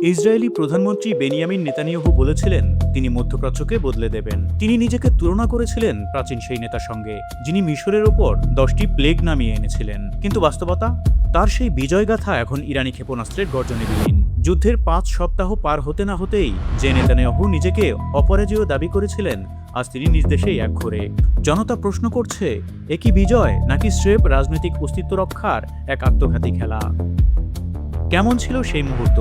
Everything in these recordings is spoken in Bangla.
ইসরায়েলি প্রধানমন্ত্রী বেনিয়ামিন নেতানিয়াহু বলেছিলেন তিনি মধ্যপ্রাচ্যকে বদলে দেবেন। তিনি নিজেকে তুলনা করেছিলেন প্রাচীন সেই নেতার সঙ্গে যিনি মিশরের ওপর 10টি প্লেগ নামিয়ে এনেছিলেন। কিন্তু বাস্তবতা, তার সেই বিজয়গাথা এখন ইরানি ক্ষেপণাস্ত্রের গর্জনে বিলীন। যুদ্ধের 5 সপ্তাহ পার হতে না হতেই যে নেতানিয়াহু নিজেকে অপরাজেয় দাবি করেছিলেন, আজ তিনি নিজ দেশেই একঘরে। জনতা প্রশ্ন করছে, এ কি বিজয় নাকি স্রেফ রাজনৈতিক অস্তিত্ব রক্ষার এক আত্মঘাতী খেলা? কেমন ছিল সেই মুহূর্ত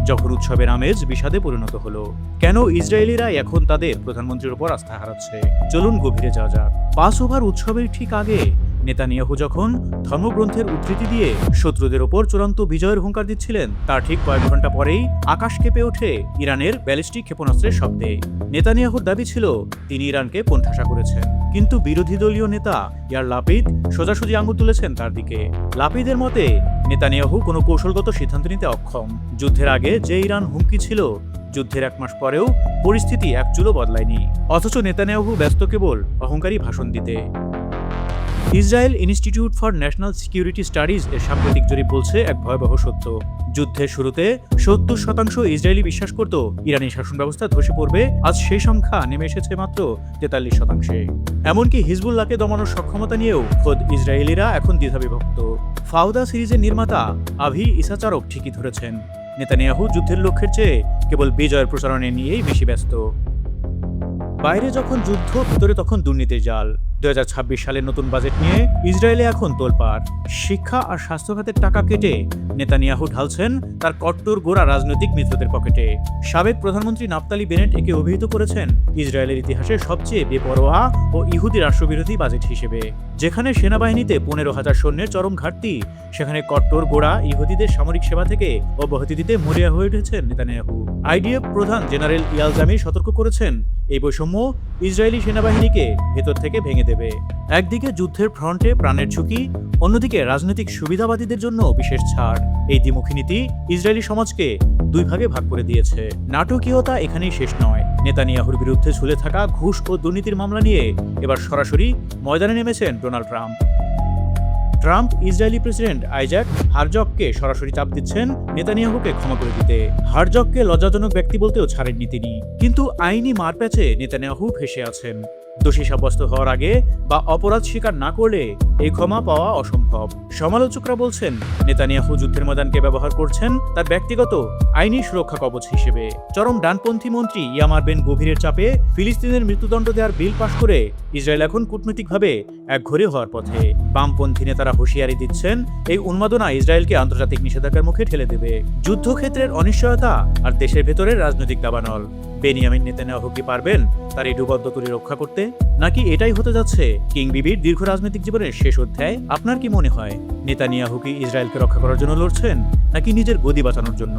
যখন উৎসবের আমেজ বিষাদে পরিণত হলো? কেন ইসরায়েলিরা এখন তাদের প্রধানমন্ত্রীর উপর আস্থা হারাচ্ছে? চলুন গভীরে যাওয়া যাক। পাস ওভার উৎসবের ঠিক আগে নেতানিয়াহু যখন ধর্মগ্রন্থের উদ্ধৃতি দিয়ে শত্রুদের ওপর চূড়ান্ত বিজয়ের হুঙ্কার দিচ্ছিলেন, তার ঠিক কয়েক ঘন্টা পরেই আকাশ কেঁপে ওঠে ইরানের ব্যালিস্টিক ক্ষেপণাস্ত্রের শব্দে। নেতানিয়াহুর দাবি ছিল তিনি ইরানকে কোণঠাসা করেছেন, কিন্তু বিরোধী দলীয় নেতা ইয়ার লাপিদ সোজাসুজি আঙুল তুলেছেন তার দিকে। লাপিদের মতে নেতানিয়াহু কোনো কৌশলগত সিদ্ধান্ত নিতে অক্ষম। যুদ্ধের আগে যে ইরান হুমকি ছিল, যুদ্ধের 1 মাস পরেও পরিস্থিতি এক চুলও বদলায়নি। অথচ নেতানিয়াহু ব্যস্ত কেবল অহংকারী ভাষণ দিতে। Israel institute for national security studies এর সাম্প্রতিক জরিপ বলছে এক ভয়াবহ সত্য। যুদ্ধের শুরুতে 70% ইসরায়েলি বিশ্বাস করত ইরানি শাসন ব্যবস্থা ধসে পড়বে। আজ সেই সংখ্যা নেমে এসেছে মাত্র 43%। এমনকি হিজবুল্লাহকে দমানোর সক্ষমতা নিয়েও খোদ ইসরায়েলিরা এখন দ্বিধাবিভক্ত। ফাউদা সিরিজের নির্মাতা আভি ইসাচারক ঠিকই ধরেছেন, নেতানিয়াহু যুদ্ধের লক্ষ্যের চেয়ে কেবল বিজয়ের প্রচারণে নিয়েই বেশি ব্যস্ত। বাইরে যখন যুদ্ধ, ভিতরে তখন দুর্নীতির জাল। 2026 সালের নতুন বাজেট নিয়ে ইসরায়েলে এখন তোলপাড়। শিক্ষা আর স্বাস্থ্য খাতের টাকা কেটে নেতানিয়াহু ঢালছেন তার কট্টর গোড়া রাজনৈতিক মিত্রদের পকেটে। সাবেক প্রধানমন্ত্রী নাফতালি বেনেট একে অভিহিত করেছেন ইসরায়েলের ইতিহাসের সবচেয়ে বেপরোয়া ও ইহুদি রাষ্ট্রবিরোধী বাজেট হিসেবে। যেখানে সেনাবাহিনীতে 15,000 সৈন্যের চরম ঘাটতি, সেখানে কট্টর গোড়া ইহুদিদের সামরিক সেবা থেকে অব্যাহতি দিতে মরিয়া হয়ে উঠেছেন নেতানিয়াহু। আইডিএফ প্রধান জেনারেল ইয়াল জামির সতর্ক করেছেন, এই বৈষম্য ইসরায়েলি সেনাবাহিনীকে ভেতর থেকে ভেঙে দেবে। একদিকে যুদ্ধের ফ্রন্টে প্রাণের ঝুঁকি, অন্যদিকে রাজনৈতিক সুবিধাবাদীদের জন্য বিশেষ ছাড়। এই দ্বিমুখী নীতি ইসরায়েলি সমাজকে 2 ভাগে ভাগ করে দিয়েছে। নাটকীয়তা এখানেই শেষ নয়। নেতানিয়াহুর বিরুদ্ধে ঝুলে থাকা ঘুষ ও দুর্নীতির মামলা নিয়ে এবার সরাসরি ময়দানে নেমেছেন Donald Trump. Israeli president Isaac হারজগকে সরাসরি চাপ দিচ্ছেন নেতানিয়াহুকে ক্ষমা করে দিতে। হারজগকে লজ্জাজনক ব্যক্তি বলতেও ছাড়েননি তিনি। কিন্তু আইনি মারপ্যাচে নেতানিয়াহু ফেঁসে আছেন। দোষী সাব্যস্ত হওয়ার আগে বা অপরাধ স্বীকার না করলে এই ক্ষমা পাওয়া অসম্ভব। সমালোচকরা বলছেন নেতানিয়াহু যুদ্ধের ময়দানকে ব্যবহার করছেন তার ব্যক্তিগত আইনি সুরক্ষা কবচ হিসেবে। চরম ডানপন্থী মন্ত্রী ইয়ামার বেন গভীরের চাপে ফিলিস্তিনের মৃত্যুদণ্ড দেওয়ার বিল পাশ করে ইসরায়েল এখন কূটনৈতিকভাবে একঘরে হওয়ার পথে। বামপন্থী নেতারা হুঁশিয়ারি দিচ্ছেন এই উন্মাদনা ইসরায়েলকে আন্তর্জাতিক নিষেধাজ্ঞার মুখে ঠেলে দেবে। যুদ্ধক্ষেত্রের অনিশ্চয়তা আর দেশের ভেতরের রাজনৈতিক দাবানল। বেনিয়ামিন নেতানিয়াহু কি পারবেন তার এই ডুবন্ত তরী রক্ষা করতে, নাকি এটাই হতে যাচ্ছে কিং বিবির দীর্ঘ রাজনৈতিক জীবনের শেষ অধ্যায়? আপনার কি মনে হয়, নেতানিয়াহু কি ইসরায়েলকে রক্ষা করার জন্য লড়ছেন নাকি নিজের গদি বাঁচানোর জন্য?